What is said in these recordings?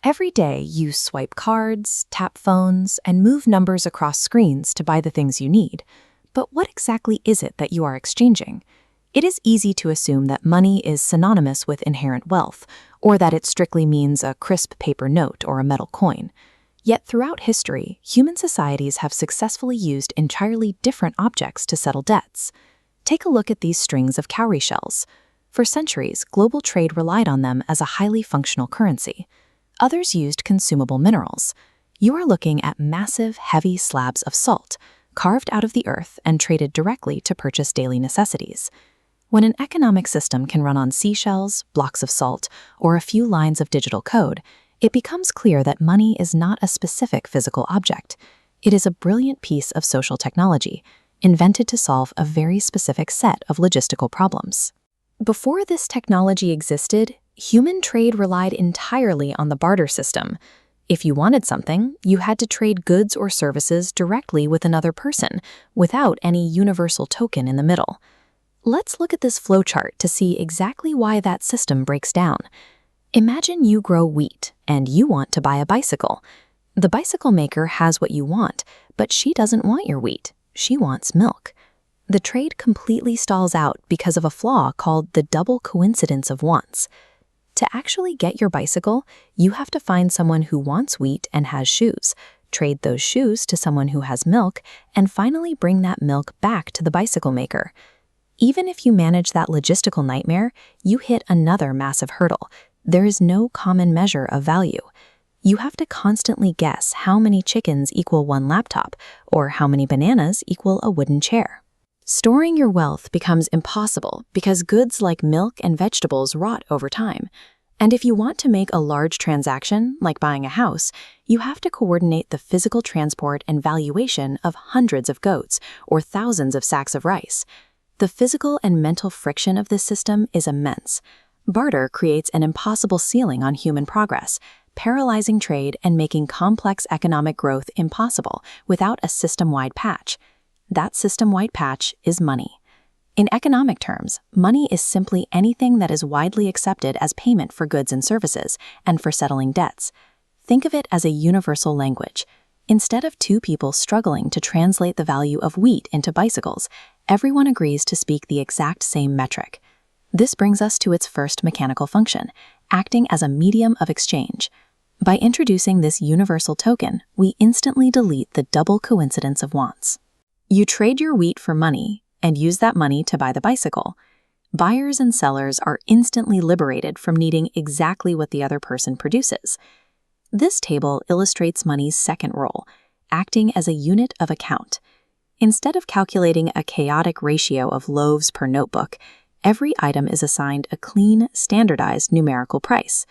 Every day, you swipe cards, tap phones, and move numbers across screens to buy the things you need. But what exactly is it that you are exchanging? It is easy to assume that money is synonymous with inherent wealth, or that it strictly means a crisp paper note or a metal coin. Yet throughout history, human societies have successfully used entirely different objects to settle debts. Take a look at these strings of cowrie shells. For centuries, global trade relied on them as a highly functional currency. Others used consumable minerals. You are looking at massive, heavy slabs of salt, carved out of the earth and traded directly to purchase daily necessities. When an economic system can run on seashells, blocks of salt, or a few lines of digital code, it becomes clear that money is not a specific physical object. It is a brilliant piece of social technology, invented to solve a very specific set of logistical problems. Before this technology existed, human trade relied entirely on the barter system. If you wanted something, you had to trade goods or services directly with another person, without any universal token in the middle. Let's look at this flowchart to see exactly why that system breaks down. Imagine you grow wheat, and you want to buy a bicycle. The bicycle maker has what you want, but she doesn't want your wheat. She wants milk. The trade completely stalls out because of a flaw called the double coincidence of wants. To actually get your bicycle, you have to find someone who wants wheat and has shoes, trade those shoes to someone who has milk, and finally bring that milk back to the bicycle maker. Even if you manage that logistical nightmare, you hit another massive hurdle. There is no common measure of value. You have to constantly guess how many chickens equal one laptop, or how many bananas equal a wooden chair. Storing your wealth becomes impossible because goods like milk and vegetables rot over time. And if you want to make a large transaction, like buying a house, you have to coordinate the physical transport and valuation of hundreds of goats or thousands of sacks of rice. The physical and mental friction of this system is immense. Barter creates an impossible ceiling on human progress, paralyzing trade and making complex economic growth impossible without a system-wide patch. That system-wide patch is money. In economic terms, money is simply anything that is widely accepted as payment for goods and services and for settling debts. Think of it as a universal language. Instead of two people struggling to translate the value of wheat into bicycles, everyone agrees to speak the exact same metric. This brings us to its first mechanical function, acting as a medium of exchange. By introducing this universal token, we instantly delete the double coincidence of wants. You trade your wheat for money and use that money to buy the bicycle. Buyers and sellers are instantly liberated from needing exactly what the other person produces. This table illustrates money's second role, acting as a unit of account. Instead of calculating a chaotic ratio of loaves per notebook, every item is assigned a clean, standardized numerical price.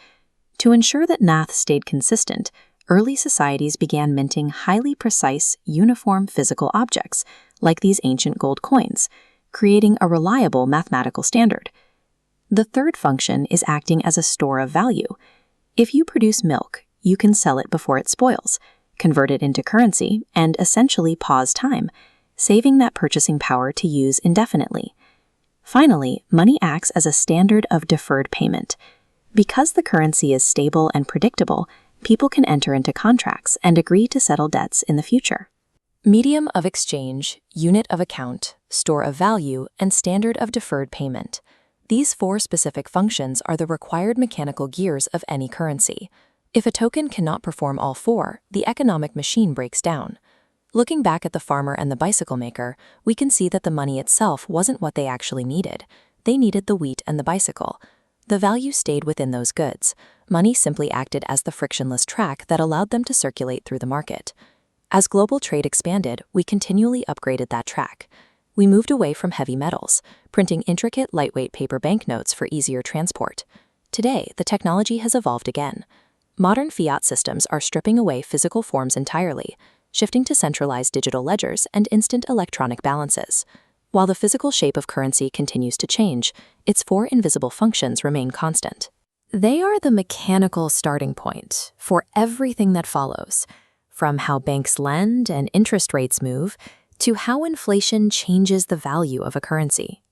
To ensure that math stayed consistent, early societies began minting highly precise, uniform physical objects, like these ancient gold coins, creating a reliable mathematical standard. The third function is acting as a store of value. If you produce milk, you can sell it before it spoils, convert it into currency, and essentially pause time, saving that purchasing power to use indefinitely. Finally, money acts as a standard of deferred payment. Because the currency is stable and predictable, people can enter into contracts and agree to settle debts in the future. Medium of exchange, unit of account, store of value, and standard of deferred payment. These four specific functions are the required mechanical gears of any currency. If a token cannot perform all four, the economic machine breaks down. Looking back at the farmer and the bicycle maker, we can see that the money itself wasn't what they actually needed. They needed the wheat and the bicycle. The value stayed within those goods. Money simply acted as the frictionless track that allowed them to circulate through the market. As global trade expanded, we continually upgraded that track. We moved away from heavy metals, printing intricate, lightweight paper banknotes for easier transport. Today, the technology has evolved again. Modern fiat systems are stripping away physical forms entirely, shifting to centralized digital ledgers and instant electronic balances. While the physical shape of currency continues to change, its four invisible functions remain constant. They are the mechanical starting point for everything that follows, from how banks lend and interest rates move to how inflation changes the value of a currency.